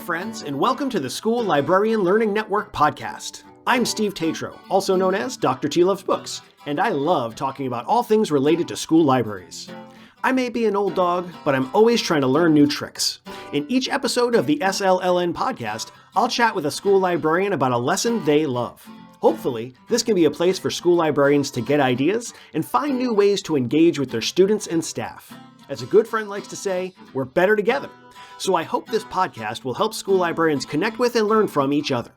friends, and welcome to the School Librarian Learning Network podcast. I'm Steve Tatro, also known as Dr. T Loves Books, and I love talking about all things related to school libraries. I may be an old dog, but I'm always trying to learn new tricks. In each episode of the SLLN podcast, I'll chat with a school librarian about a lesson they love. Hopefully, this can be a place for school librarians to get ideas and find new ways to engage with their students and staff. As a good friend likes to say, we're better together. So I hope this podcast will help school librarians connect with and learn from each other.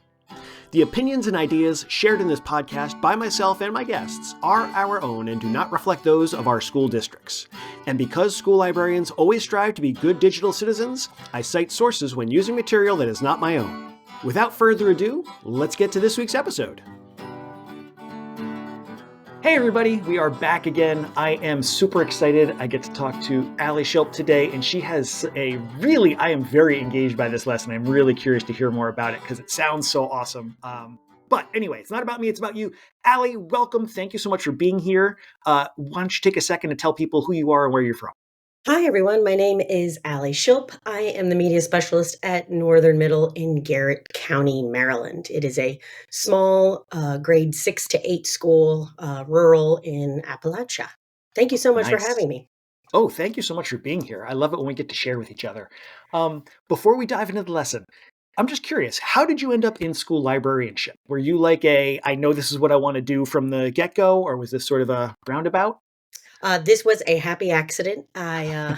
The opinions and ideas shared in this podcast by myself and my guests are our own and do not reflect those of our school districts. And because school librarians always strive to be good digital citizens, I cite sources when using material that is not my own. Without further ado, let's get to this week's episode. Hey everybody, we are back again. I am super excited. I get to talk to Ali Schilpp today, and she has I am very engaged by this lesson. I'm really curious to hear more about it because it sounds so awesome. But anyway, it's not about me, it's about you. Ali, welcome. Thank you so much for being here. Why don't you take a second to tell people who you are and where you're from? Hi, everyone. My name is Ali Schilpp. I am the media specialist at Northern Middle in Garrett County, Maryland. It is a small grade 6 to 8 school, rural in Appalachia. Thank you so much for having me. Oh, thank you so much for being here. I love it when we get to share with each other. Before we dive into the lesson, I'm just curious, how did you end up in school librarianship? Were you like I know this is what I want to do from the get-go, or was this sort of a roundabout? This was a happy accident. I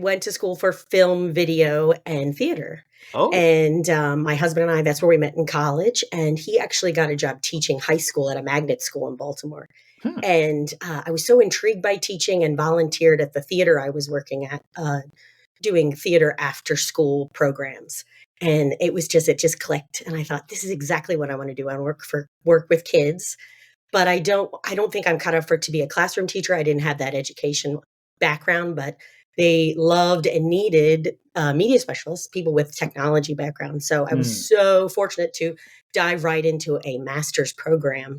went to school for film, video, and theater. Oh. And my husband and I, that's where we met in college. And he actually got a job teaching high school at a magnet school in Baltimore. And I was so intrigued by teaching and volunteered at the theater I was working at, doing theater after school programs. And it just clicked. And I thought, this is exactly what I want to do. I work with kids. But I don't think I'm cut out for to be a classroom teacher. I didn't have that education background, but they loved and needed media specialists, people with technology background. So I was so fortunate to dive right into a master's program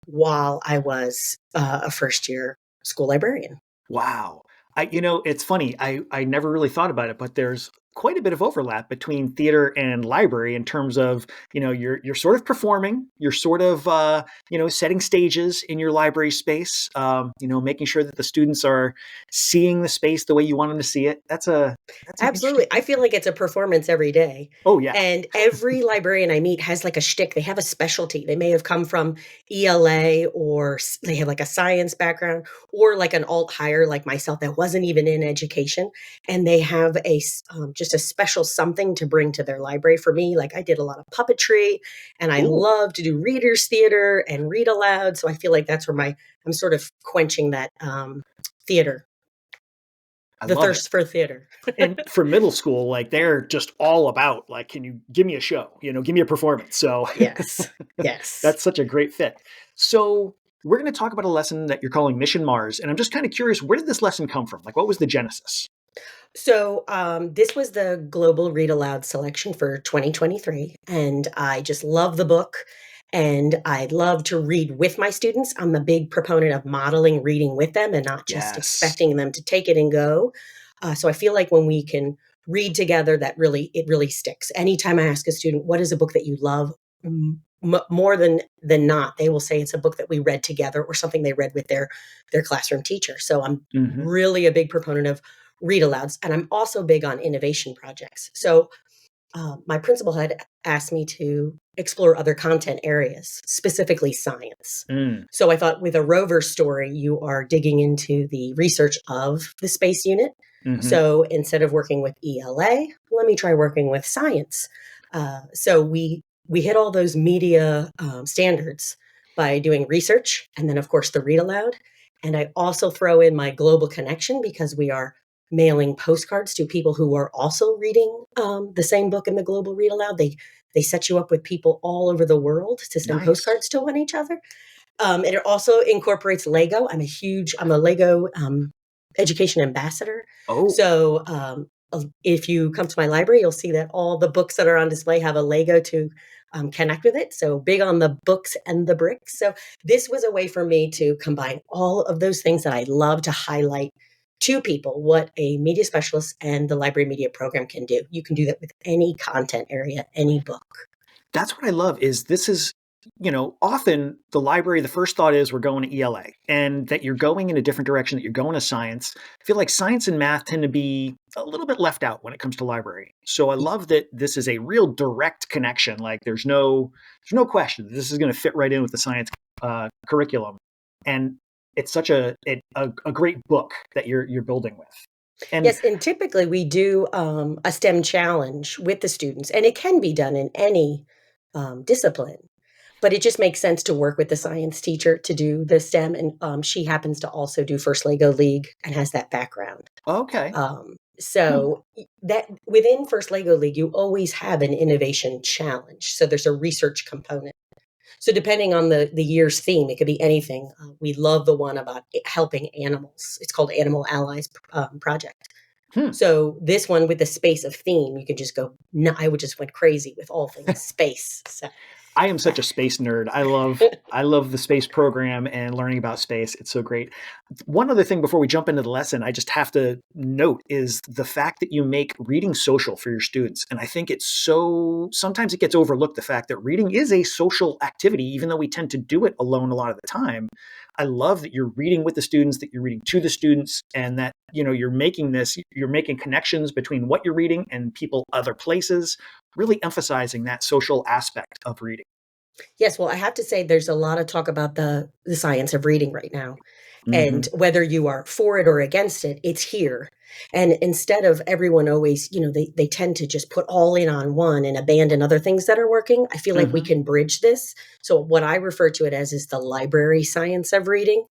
while I was a first-year school librarian. Wow. It's funny. I never really thought about it, but there's quite a bit of overlap between theater and library in terms of, you're sort of performing, you're sort of, setting stages in your library space, making sure that the students are seeing the space the way you want them to see it. That's Absolutely. I feel like it's a performance every day. Oh, yeah. And every librarian I meet has like a shtick. They have a specialty. They may have come from ELA, or they have like a science background, or like an alt hire like myself that wasn't even in education. And they have just a special something to bring to their library. For me, like I did a lot of puppetry, and I love to do readers theater and read aloud. So I feel like that's where I'm sort of quenching that theater. The thirst for theater. And for middle school, like they're just all about like, can you give me a show? Give me a performance. So yes. That's such a great fit. So we're going to talk about a lesson that you're calling Mission Mars. And I'm just kind of curious, where did this lesson come from? Like, what was the genesis? So this was the Global Read Aloud selection for 2023. And I just love the book. And I love to read with my students. I'm a big proponent of modeling reading with them and not just expecting them to take it and go. So I feel like when we can read together, it really sticks. Anytime I ask a student, what is a book that you love? More than not, they will say it's a book that we read together or something they read with their classroom teacher. So I'm really a big proponent of read alouds. And I'm also big on innovation projects. So my principal had asked me to explore other content areas, specifically science. So I thought with a rover story, you are digging into the research of the space unit. So instead of working with ELA, let me try working with science. So we hit all those media standards by doing research, and then of course the read aloud. And I also throw in my global connection because we are mailing postcards to people who are also reading the same book in the global read aloud. They set you up with people all over the world to send postcards to one each other. And it also incorporates Lego. I'm a Lego education ambassador. Oh. So if you come to my library, you'll see that all the books that are on display have a Lego to connect with it. So big on the books and the bricks. So this was a way for me to combine all of those things that I love to highlight two people what a media specialist and the library media program can do. You can do that with any content area, any book. That's what I love is this is, often the library, the first thought is we're going to ELA and that you're going in a different direction, that you're going to science. I feel like science and math tend to be a little bit left out when it comes to library. So I love that this is a real direct connection. Like there's no question this is going to fit right in with the science curriculum. And it's such a great book that you're building with. And yes, and typically we do a STEM challenge with the students, and it can be done in any discipline. But it just makes sense to work with the science teacher to do the STEM, and she happens to also do First Lego League and has that background. okay. So that within First Lego League, you always have an innovation challenge. So there's a research component. So depending on the year's theme, it could be anything. We love the one about helping animals. It's called Animal Allies Project. So this one with the space of theme, you could just go. No, I would just went crazy with all things space. So I am such a space nerd. I love the space program and learning about space. It's so great. One other thing before we jump into the lesson, I just have to note is the fact that you make reading social for your students. And I think sometimes it gets overlooked, the fact that reading is a social activity, even though we tend to do it alone a lot of the time. I love that you're reading with the students, that you're reading to the students, and that, you're making connections between what you're reading and people other places, really emphasizing that social aspect of reading. yes, well, I have to say there's a lot of talk about the science of reading right now. Mm-hmm. And whether you are for it or against it, it's here. And instead of everyone always, they tend to just put all in on one and abandon other things that are working. I feel like we can bridge this. So what I refer to it as is the library science of reading.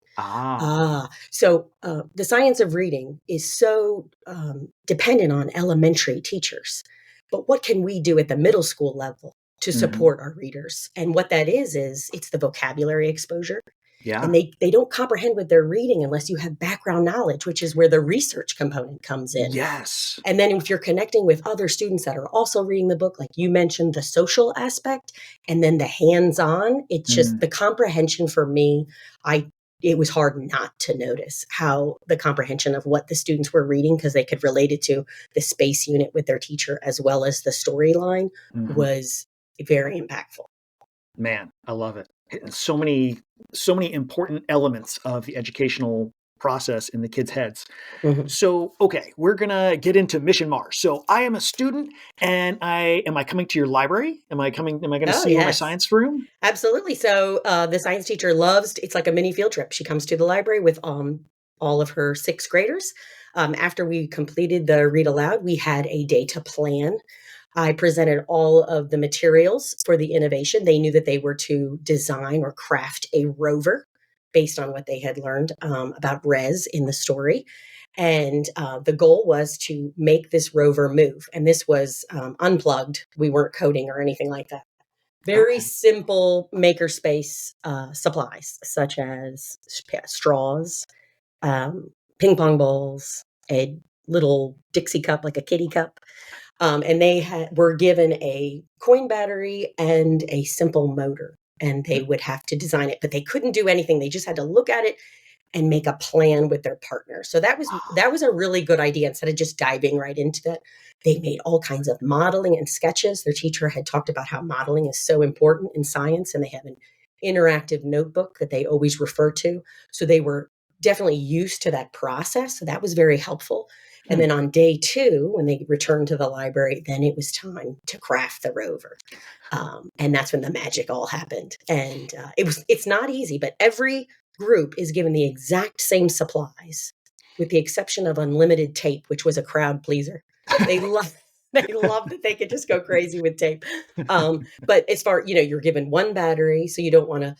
So the science of reading is so dependent on elementary teachers. But what can we do at the middle school level to support our readers? And what that is it's the vocabulary exposure. Yeah. And they don't comprehend what they're reading unless you have background knowledge, which is where the research component comes in. Yes. And then if you're connecting with other students that are also reading the book, like you mentioned, the social aspect, and then the hands-on, it's just the comprehension for me. It was hard not to notice how the comprehension of what the students were reading, because they could relate it to the space unit with their teacher as well as the storyline, was very impactful. Man, I love it. So many important elements of the educational process in the kids' heads. So, okay, we're gonna get into Mission Mars. So I am a student, and am I coming to your library? Am I gonna see you in my science room? Absolutely. So the science teacher it's like a mini field trip. She comes to the library with all of her sixth graders. After we completed the read aloud, we had a day to plan. I presented all of the materials for the innovation. They knew that they were to design or craft a rover based on what they had learned about Rez in the story. And the goal was to make this rover move. And this was unplugged. We weren't coding or anything like that. Very simple makerspace supplies, such as straws, ping pong balls, a little Dixie cup, like a kitty cup. And they were given a coin battery and a simple motor, and they would have to design it, but they couldn't do anything. They just had to look at it and make a plan with their partner. So that was a really good idea. Instead of just diving right into that, they made all kinds of modeling and sketches. Their teacher had talked about how modeling is so important in science, and they have an interactive notebook that they always refer to. So they were definitely used to that process. So that was very helpful. And then on day 2, when they returned to the library, then it was time to craft the rover. And that's when the magic all happened. And it's not easy, but every group is given the exact same supplies, with the exception of unlimited tape, which was a crowd pleaser. They loved that they could just go crazy with tape. But as far, you're given one battery, so you don't want to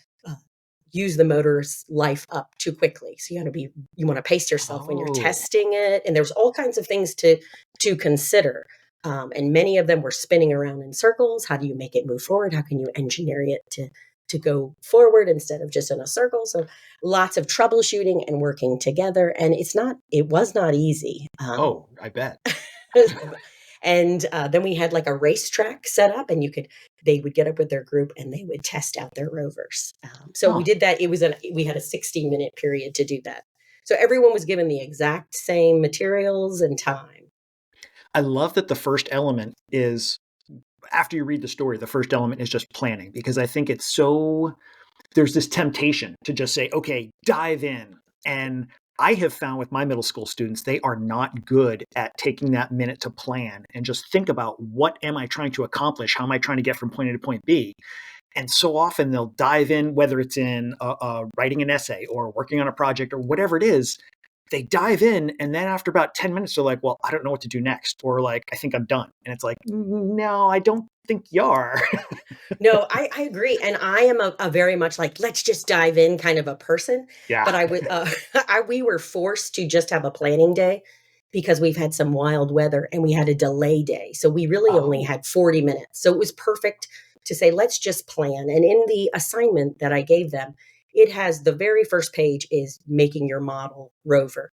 use the motor's life up too quickly. So you want to pace yourself when you're testing it. And there's all kinds of things to consider. And many of them were spinning around in circles. How do you make it move forward? How can you engineer it to go forward instead of just in a circle? So lots of troubleshooting and working together. And it was not easy. I bet. And then we had like a racetrack set up, and they would get up with their group and they would test out their rovers. So we did that. We had a 60-minute period to do that. So everyone was given the exact same materials and time. I love that the first element is, after you read the story, the first element is just planning, because I think it's so, there's this temptation to just say, okay, dive in. And I have found with my middle school students, they are not good at taking that minute to plan and just think about, what am I trying to accomplish? How am I trying to get from point A to point B? And so often they'll dive in, whether it's in writing an essay or working on a project or whatever it is, they dive in, and then after about 10 minutes, they're like, well, I don't know what to do next. Or like, I think I'm done. And it's like, no, I don't think you are. No, I agree. And I am a very much like, let's just dive in kind of a person. Yeah. But I would, we were forced to just have a planning day because we've had some wild weather and we had a delay day. So we really only Oh, had 40 minutes. So it was perfect to say, let's just plan. And in the assignment that I gave them, it has the very first page is making your model rover.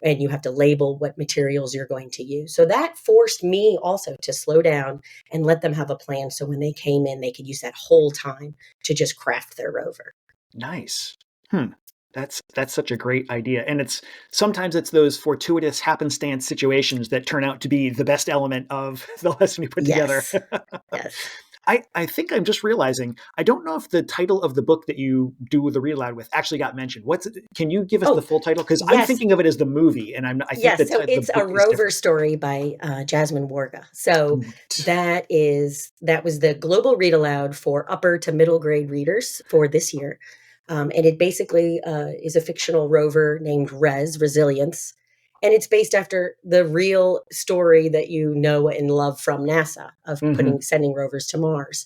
And you have to label what materials you're going to use. So that forced me also to slow down and let them have a plan. So when they came in, they could use that whole time to just craft their rover. nice. That's such a great idea. And it's sometimes it's those fortuitous happenstance situations that turn out to be the best element of the lesson you put together. Yes. Yes. I think I'm just realizing, I don't know if the title of the book that you do the read aloud with actually got mentioned. Can you give us the Oh, full title? Because I'm yes. thinking of it as the movie, and I think Yes. that So the it's a book is rover different. story by Jasmine Warga. So Right. that was the global read aloud for upper to middle grade readers for this year. And it basically is a fictional rover named Resilience. And it's based after the real story that you know and love from NASA of Hmm. sending rovers to Mars.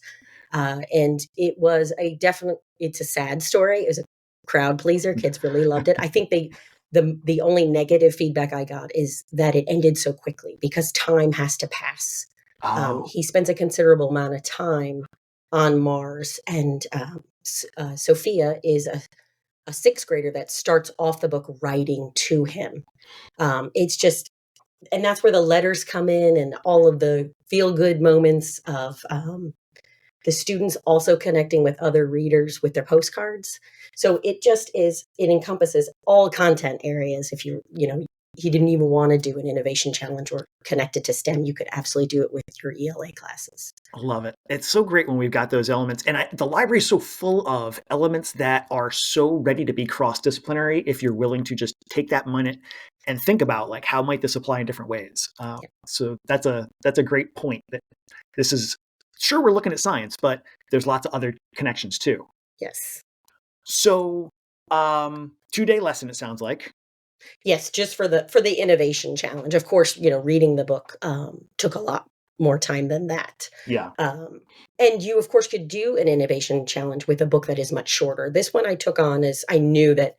And it was it's a sad story. It was a crowd pleaser. Kids really loved it. I think the only negative feedback I got is that it ended so quickly because time has to pass. Oh. He spends a considerable amount of time on Mars, and Sophia is a sixth grader that starts off the book writing to him. It's just, and that's where the letters come in, and all of the feel good moments of the students also connecting with other readers with their postcards. So it encompasses all content areas. If he didn't even want to do an innovation challenge or connected to STEM, you could absolutely do it with your ELA classes. I love it. It's so great when we've got those elements. And the library is so full of elements that are so ready to be cross-disciplinary if you're willing to just take that minute and think about, like, how might this apply in different ways. Yeah. So that's a great point. That this is, sure, we're looking at science, but there's lots of other connections too. Yes. So 2-day lesson, it sounds like. Yes, just for the innovation challenge. Of course, reading the book took a lot more time than that. Yeah. Um, and you, of course, could do an innovation challenge with a book that is much shorter. This one I took on as I knew that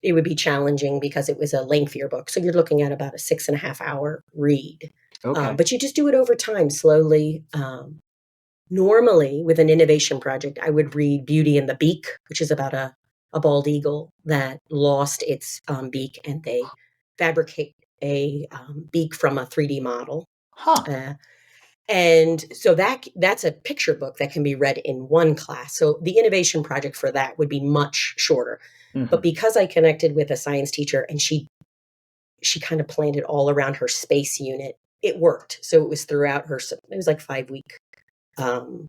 it would be challenging because it was a lengthier book. So you're looking at about a 6.5 hour read. Okay. But you just do it over time, slowly. Normally, with an innovation project, I would read Beauty and the Beak, which is about a bald eagle that lost its beak, and they fabricate a beak from a 3D model. Huh. Uh, and so that's a picture book that can be read in one class. So the innovation project for that would be much shorter. But Hmm. because I connected with a science teacher and she kind of planned it all around her space unit, it worked. So it was throughout it was like 5 week um,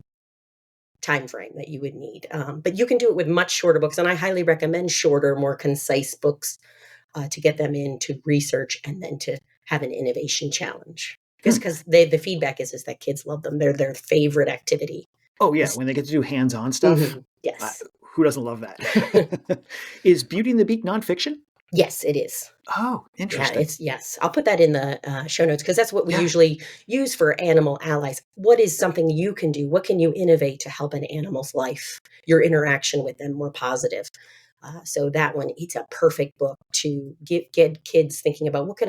time frame that you would need. But you can do it with much shorter books, and I highly recommend shorter, more concise books to get them into research and then to have an innovation challenge. Just Hmm. because the feedback is that kids love them. They're their favorite activity. Oh yeah, Is when they get to do hands-on stuff, Mhm. uh, Yes. who doesn't love that? Is Beauty and the Beak nonfiction? Yes, it is. Oh, Yeah, interesting. yes. I'll put that in the show notes because that's what we Yeah. usually use for animal allies. What is something you can do? What can you innovate to help an animal's life, your interaction with them more positive? So that one, it's a perfect book to get kids thinking about what could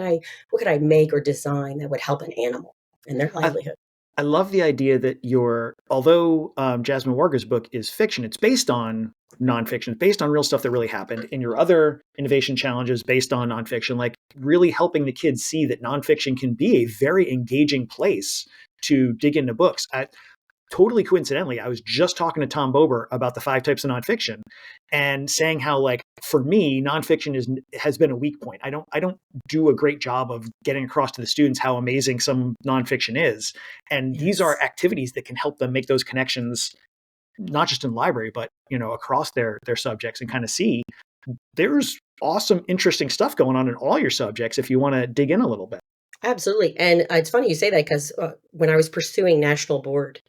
I make or design that would help an animal and their I, livelihood. I love the idea that although Jasmine Warga's book is fiction, it's based on nonfiction, it's based on real stuff that really happened. And your other innovation challenges based on nonfiction, like really helping the kids see that nonfiction can be a very engaging place to dig into books. totally coincidentally, I was just talking to Tom Bober about the 5 types of nonfiction and saying how, like, for me, nonfiction has been a weak point. I don't do a great job of getting across to the students how amazing some nonfiction is. And these are Yes. activities that can help them make those connections, not just in the library, but, across their subjects, and kind of see there's awesome, interesting stuff going on in all your subjects if you want to dig in a little bit. Absolutely. And it's funny you say that because when I was pursuing national board,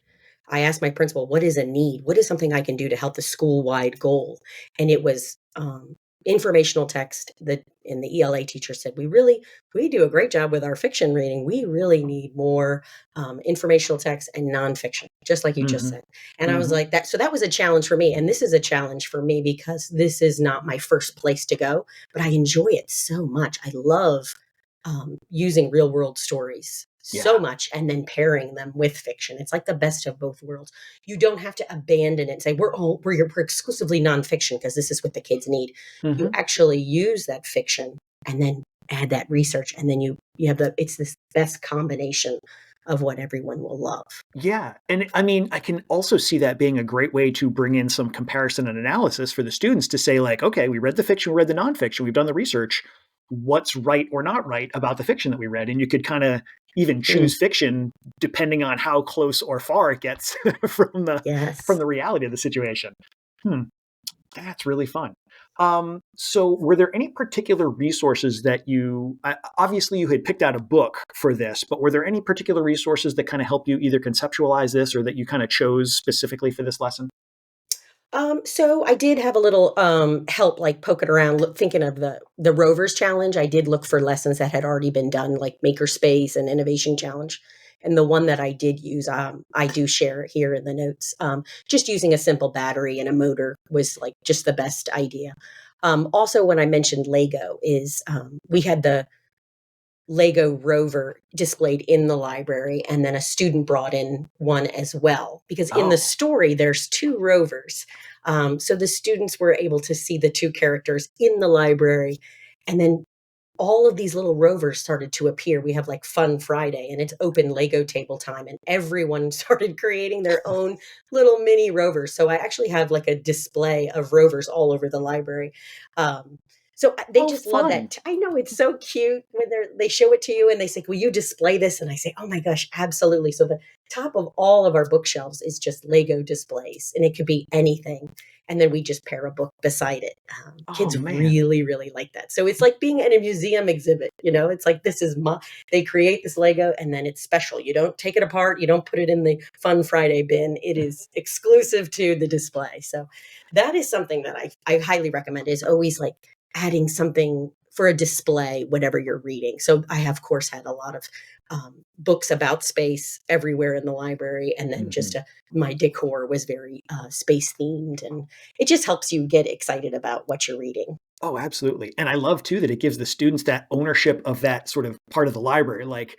I asked my principal, what is a need? What is something I can do to help the school wide goal? And it was informational text that, and the ELA teacher said, we do a great job with our fiction reading. We really need more informational text and nonfiction, just like you just Mm-hmm. said. And I was Mm-hmm. like that. So that was a challenge for me. And this is a challenge for me because this is not my first place to go, but I enjoy it so much. I love using real world stories so Yeah. much and then pairing them with fiction. It's like the best of both worlds. You don't have to abandon it and say we're exclusively nonfiction because this is what the kids need. You Mm-hmm. actually use that fiction and then add that research, and then you have it's this best combination of what everyone will love. Yeah. And I mean, I can also see that being a great way to bring in some comparison and analysis for the students to say, like, okay, we read the fiction, we read the nonfiction, we've done the research. What's right or not right about the fiction that we read? And you could kind of even Mm, choose fiction depending on how close or far it gets from yes. the reality of the situation. Hmm. That's really fun. So were there any particular resources that obviously you had picked out a book for this, but were there any particular resources that kind of help you either conceptualize this or that you kind of chose specifically for this lesson? So I did have a little help, like poking around, thinking of the Rovers Challenge. I did look for lessons that had already been done, like Makerspace and Innovation Challenge. And the one that I did use, I do share it here in the notes. Just using a simple battery and a motor was like just the best idea. Also, when I mentioned Lego, is we had the Lego rover displayed in the library, and then a student brought in one as well. Because in the Oh, story, there's two rovers. So the students were able to see the two characters in the library. And then all of these little rovers started to appear. We have like Fun Friday, and it's open Lego table time, and everyone started creating their own little mini rovers. So I actually have like a display of rovers all over the library. They oh, just love fun. that. I know it's so cute when they show it to you and they say, "Will you display this?" And I say, "Oh my gosh, absolutely!" So the top of all of our bookshelves is just Lego displays, and it could be anything, and then we just pair a book beside it. Oh, Kids man. really, really like that. So it's like being in a museum exhibit. It's like they create this Lego, and then it's special. You don't take it apart. You don't put it in the Fun Friday bin. It is exclusive to the display. So that is something that I highly recommend. Is always like adding something for a display, whatever you're reading. So I have, of course, had a lot of books about space everywhere in the library, and then Mhm. my decor was very space themed, and it just helps you get excited about what you're reading. Oh, absolutely. And I love too that it gives the students that ownership of that sort of part of the library. Like,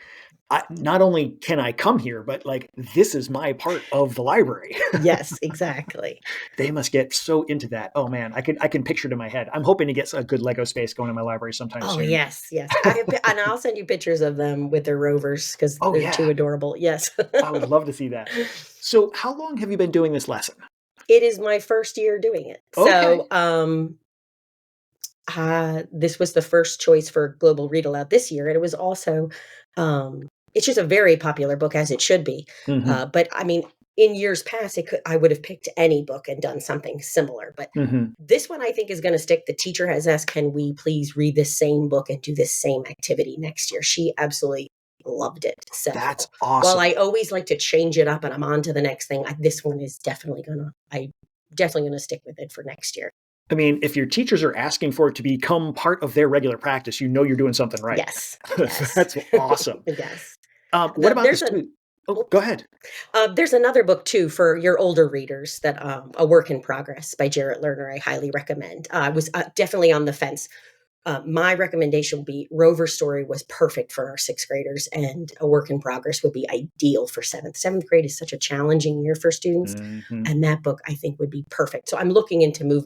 not only can I come here, but like this is my part of the library. Yes, exactly. They must get so into that. Oh man, I can picture it in my head. I'm hoping to get a good Lego space going in my library sometime Oh soon. yes, yes. And I'll send you pictures of them with their rovers because Oh they're too yeah, adorable. Yes. I would love to see that. So, how long have you been doing this lesson? It is my first year doing it. Okay. This was the first choice for Global Read Aloud this year, and it was also, it's just a very popular book, as it should be. Hmm. But I mean, in years past, I would have picked any book and done something similar. But Hmm. this one I think is going to stick. The teacher has asked, "Can we please read this same book and do this same activity next year?" She absolutely loved it. So That's while I awesome. always like to change it up and I'm on to the next thing, this one is definitely gonna stick with it for next year. I mean, if your teachers are asking for it to become part of their regular practice, you know you're doing something right. Yes, yes. That's awesome. Yes. What about the There's a student? Oh, oh, go ahead. there's another book too for your older readers that, A Work in Progress by Jarrett Lerner, I highly recommend. I was, definitely on the fence. my recommendation would be Rover Story was perfect for our sixth graders, and A Work in Progress would be ideal for seventh. Seventh grade is such a challenging year for students, and that book I think would be perfect. So I'm looking into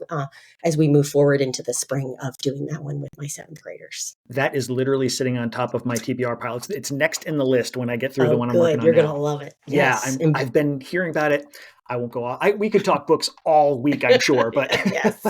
as we move forward into the spring of doing that one with my seventh graders. That is literally sitting on top of my TBR pile. It's next in the list when I get through the one I'm working on You're now. Going to love it. Yeah, Yes. I've been hearing about it. I won't go off. We could talk books all week, I'm sure, but yes.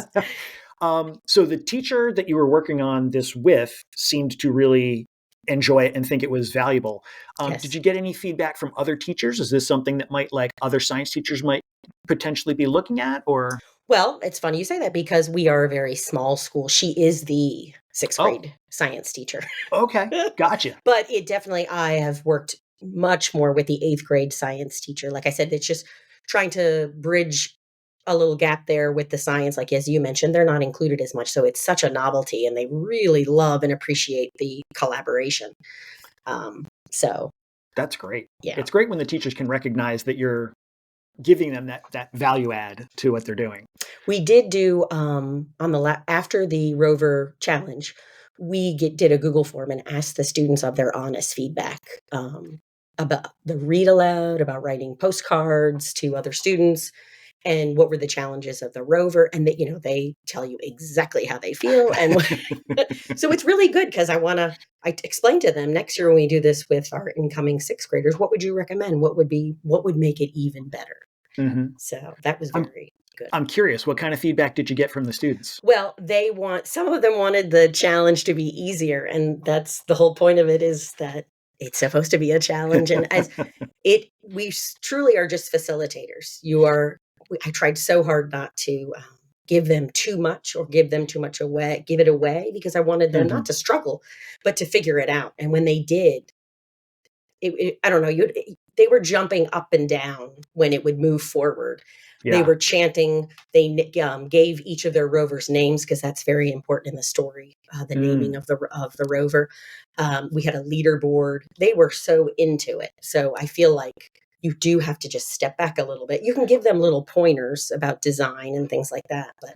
So the teacher that you were working on this with seemed to really enjoy it and think it was valuable. Yes. Did you get any feedback from other teachers? Is this something that other science teachers might potentially be looking at, or? Well, it's funny you say that because we are a very small school. She is the sixth grade science teacher. Okay, gotcha. But I have worked much more with the eighth grade science teacher. Like I said, it's just trying to bridge a little gap there with the science. Like, as you mentioned, they're not included as much. So it's such a novelty, and they really love and appreciate the collaboration. So that's great. Yeah. It's great when the teachers can recognize that you're giving them that value add to what they're doing. We did do after the Rover challenge, we did a Google form and asked the students of their honest feedback about the read aloud, about writing postcards to other students, and what were the challenges of the Rover. And they tell you exactly how they feel. And so it's really good because I explained to them next year when we do this with our incoming sixth graders, what would you recommend? What would make it even better? Mm-hmm. So that was very good. I'm curious, what kind of feedback did you get from the students? Well, some of them wanted the challenge to be easier. And that's the whole point of it, is that it's supposed to be a challenge. And we truly are just facilitators. I tried so hard not to give them too much or give it away, because I wanted them not to struggle, but to figure it out. And when they did, I don't know, they were jumping up and down when it would move forward. Yeah. They were chanting. They gave each of their rovers names, because that's very important in the story, the naming of the rover. We had a leaderboard. They were so into it. So I feel like you do have to just step back a little bit. You can give them little pointers about design and things like that, but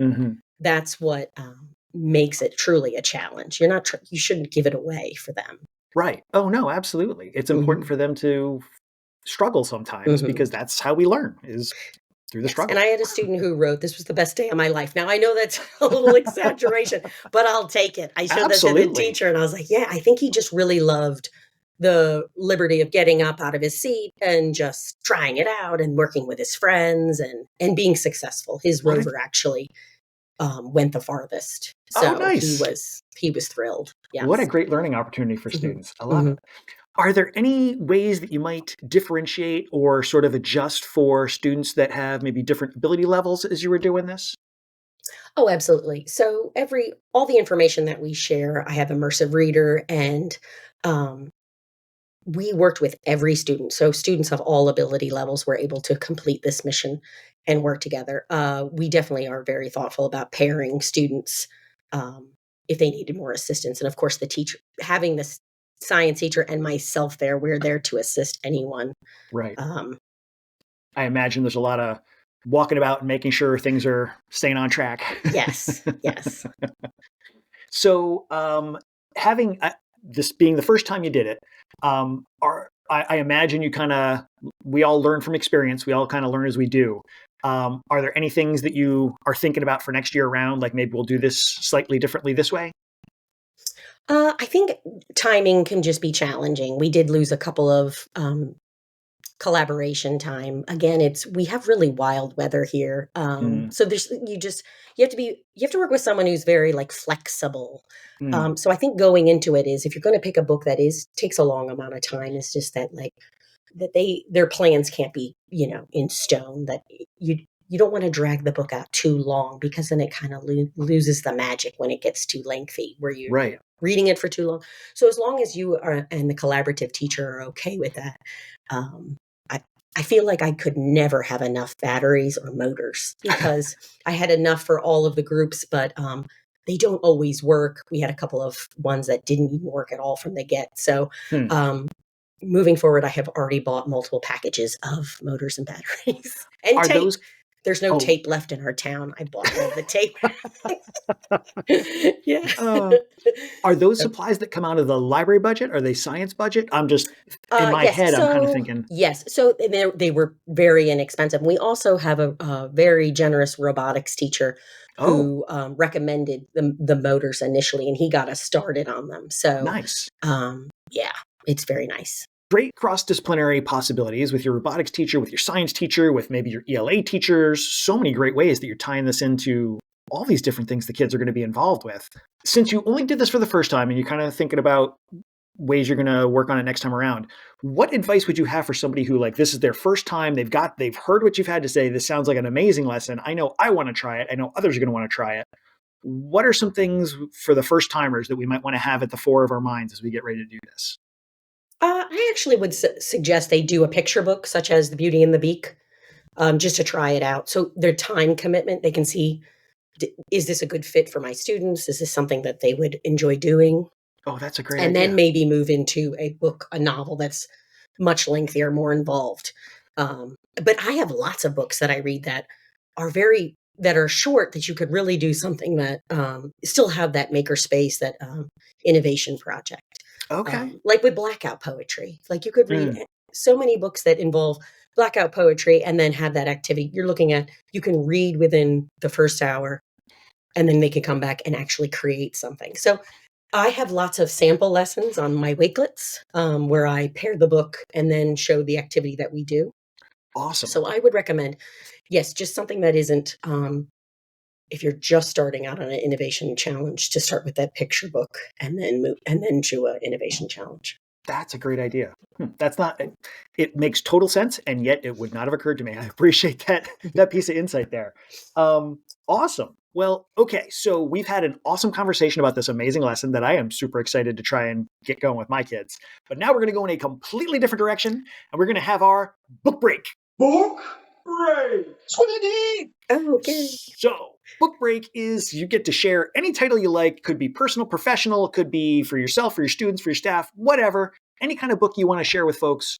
that's what makes it truly a challenge. You shouldn't give it away for them. Right. Oh, no, absolutely. It's important for them to struggle sometimes, because that's how we learn, is through the struggle. And I had a student who wrote, "This was the best day of my life." Now, I know that's a little exaggeration, but I'll take it. I showed that to the teacher, and I was like, yeah, I think he just really loved the liberty of getting up out of his seat and just trying it out and working with his friends and being successful. His rover actually went the farthest. So nice. He was thrilled. Yes. What a great learning opportunity for students. I love it. Are there any ways that you might differentiate or sort of adjust for students that have maybe different ability levels as you were doing this? Oh, absolutely. So all the information that we share, I have Immersive Reader, and we worked with every student. So students of all ability levels were able to complete this mission and work together. We definitely are very thoughtful about pairing students if they needed more assistance. And of course, the teacher, having this science teacher and myself there, we're there to assist anyone. Right. I imagine there's a lot of walking about and making sure things are staying on track. Yes. Yes. So having this being the first time you did it, I imagine we all learn from experience. We all kind of learn as we do. Are there any things that you are thinking about for next year around? Like maybe we'll do this slightly differently this way? I think timing can just be challenging. We did lose a couple of collaboration time. Again, we have really wild weather here. So you have to work with someone who's very flexible. So I think going into it is, if you're going to pick a book that takes a long amount of time, it's just that their plans can't be, in stone, that you don't want to drag the book out too long, because then it kind of loses the magic when it gets too lengthy, where you're reading it for too long. So as long as you are and the collaborative teacher are okay with that, I feel like I could never have enough batteries or motors, because I had enough for all of the groups, but they don't always work. We had a couple of ones that didn't even work at all from the get. So moving forward, I have already bought multiple packages of motors and batteries. And There's no Oh, tape left in our town. I bought all the tape. Yeah. uh, are those So, supplies that come out of the library budget? Are they science budget? I'm just in my yes. head. I'm kind of So thinking, yes. So they were very inexpensive. We also have a very generous robotics teacher oh, who recommended the motors initially, and he got us started on them. So nice. yeah, it's very nice. Great cross-disciplinary possibilities with your robotics teacher, with your science teacher, with maybe your ELA teachers. So many great ways that you're tying this into all these different things the kids are going to be involved with. Since you only did this for the first time and you're kind of thinking about ways you're going to work on it next time around, what advice would you have for somebody who, like, this is their first time, they've heard what you've had to say, this sounds like an amazing lesson, I know I want to try it, I know others are going to want to try it. What are some things for the first timers that we might want to have at the fore of our minds as we get ready to do this? I actually would suggest they do a picture book, such as The Beauty and the Beak, just to try it out. So their time commitment, they can see, is this a good fit for my students? Is this something that they would enjoy doing? Oh, that's a great And then idea. maybe move into a novel that's much lengthier, more involved. But I have lots of books that I read that that are short, that you could really do something that still have that maker space, that innovation project. Okay. Like with blackout poetry, like you could read Mm. so many books that involve blackout poetry and then have that activity. You can read within the first hour, and then they can come back and actually create something. So I have lots of sample lessons on my Wakelets, where I pair the book and then show the activity that we do. Awesome. So I would recommend, yes, just something that isn't, if you're just starting out on an innovation challenge, to start with that picture book and then do an innovation challenge. That's a great idea. That's not, it makes total sense. And yet it would not have occurred to me. I appreciate that piece of insight there. Awesome. Well, okay. So we've had an awesome conversation about this amazing lesson that I am super excited to try and get going with my kids. But now we're going to go in a completely different direction and we're going to have our book break. Book break. Squiddy. Oh, okay. So, book break is you get to share any title you like. Could be personal, professional, could be for yourself, for your students, for your staff, whatever. Any kind of book you want to share with folks.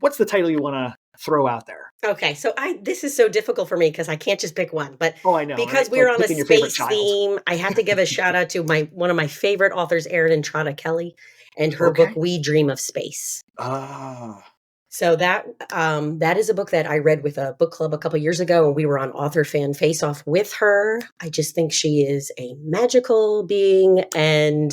What's the title you want to throw out there? Okay, so this is so difficult for me because I can't just pick one, but Oh, I know, because right? we're Like on a picking your favorite space child. theme, I have to give a shout out to one of my favorite authors, Erin Entrada Kelly, and her book Okay. We Dream of Space. Ah, So that is a book that I read with a book club a couple years ago, and we were on author fan face off with her. I just think she is a magical being, and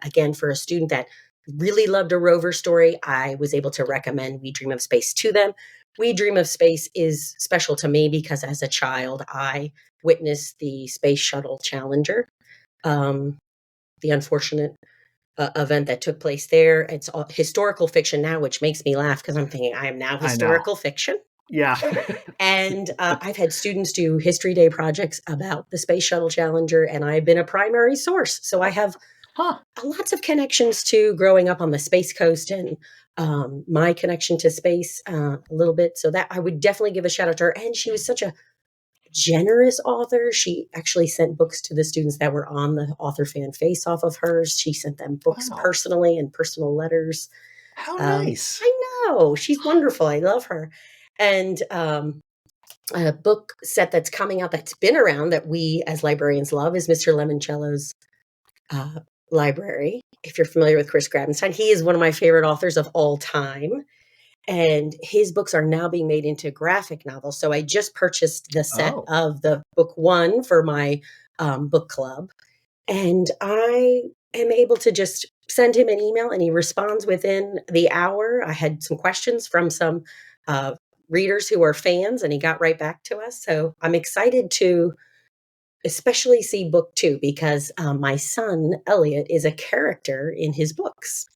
again, for a student that really loved a rover story, I was able to recommend We Dream of Space to them. We Dream of Space is special to me because as a child, I witnessed the Space Shuttle Challenger, the unfortunate event that took place there. It's all historical fiction now, which makes me laugh because I'm thinking I am now I know. historical fiction. Yeah. And I've had students do History Day projects about the Space Shuttle Challenger, and I've been a primary source. So I have Huh. lots of connections to growing up on the Space Coast, and my connection to space a little bit. So that I would definitely give a shout out to her. And she was such a generous author. She actually sent books to the students that were on the author fan face off of hers. She sent them books Wow. personally and personal letters. How nice. I know. She's wonderful. I love her. And a book set that's coming out that's been around that we as librarians love is Mr. Lemoncello's Library. If you're familiar with Chris Grabenstein, he is one of my favorite authors of all time. And his books are now being made into graphic novels. So I just purchased the set Oh. of the book one for my book club. And I am able to just send him an email and he responds within the hour. I had some questions from some readers who are fans and he got right back to us. So I'm excited to especially see book two because my son, Elliot, is a character in his books.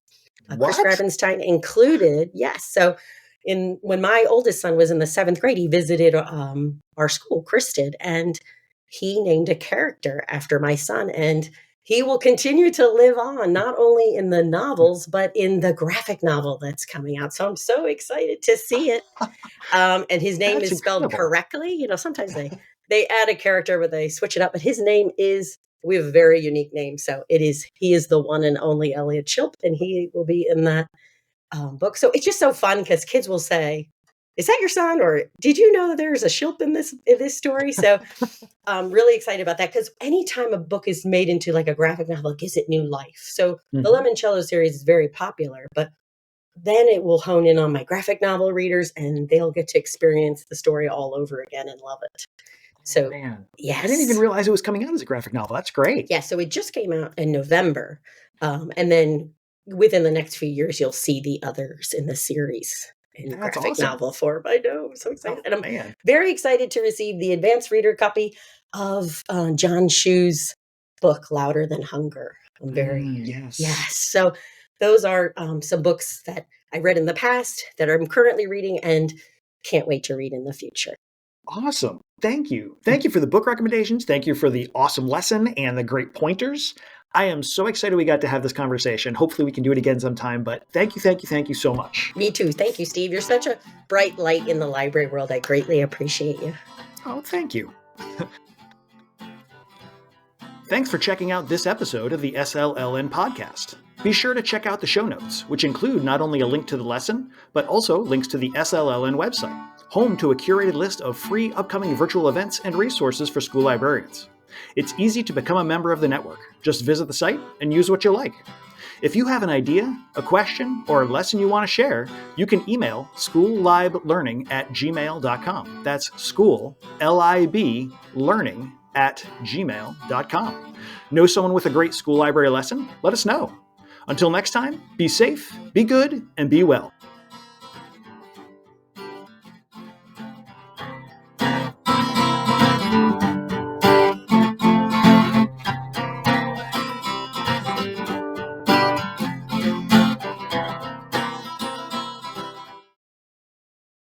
Chris What? Grabenstein included, yes. So when my oldest son was in the 7th grade, he visited our school, Chris did, and he named a character after my son. And he will continue to live on, not only in the novels, but in the graphic novel that's coming out. So I'm so excited to see it. And his name That's is spelled incredible. correctly. You know, sometimes they add a character, but they switch it up. But his name is, we have a very unique name. So he is the one and only Elliot Schilpp, and he will be in that book. So it's just so fun because kids will say, is that your son? Or did you know that there's a Schilpp in this story? So I'm really excited about that, because anytime a book is made into like a graphic novel, it gives it new life. So the Lemoncello series is very popular, but then it will hone in on my graphic novel readers, and they'll get to experience the story all over again and love it. So, Man, yes. I didn't even realize it was coming out as a graphic novel. That's great. Yeah, so it just came out in November. And then within the next few years, you'll see the others in the series in That's graphic awesome. novel form. I know, I'm so excited. Oh, And I'm man. very excited to receive the advanced reader copy of John Shu's book, Louder Than Hunger. I'm very, yes. So those are some books that I read in the past that I'm currently reading and can't wait to read in the future. Awesome. Thank you. Thank you for the book recommendations. Thank you for the awesome lesson and the great pointers. I am so excited we got to have this conversation. Hopefully we can do it again sometime, but thank you so much. Me too. Thank you, Steve. You're such a bright light in the library world. I greatly appreciate you. Oh, thank you. Thanks for checking out this episode of the SLLN podcast. Be sure to check out the show notes, which include not only a link to the lesson, but also links to the SLLN website, home to a curated list of free upcoming virtual events and resources for school librarians. It's easy to become a member of the network. Just visit the site and use what you like. If you have an idea, a question, or a lesson you want to share, you can email schoolliblearning@gmail.com. That's school, L-I-B, learning@gmail.com. Know someone with a great school library lesson? Let us know. Until next time, be safe, be good, and be well.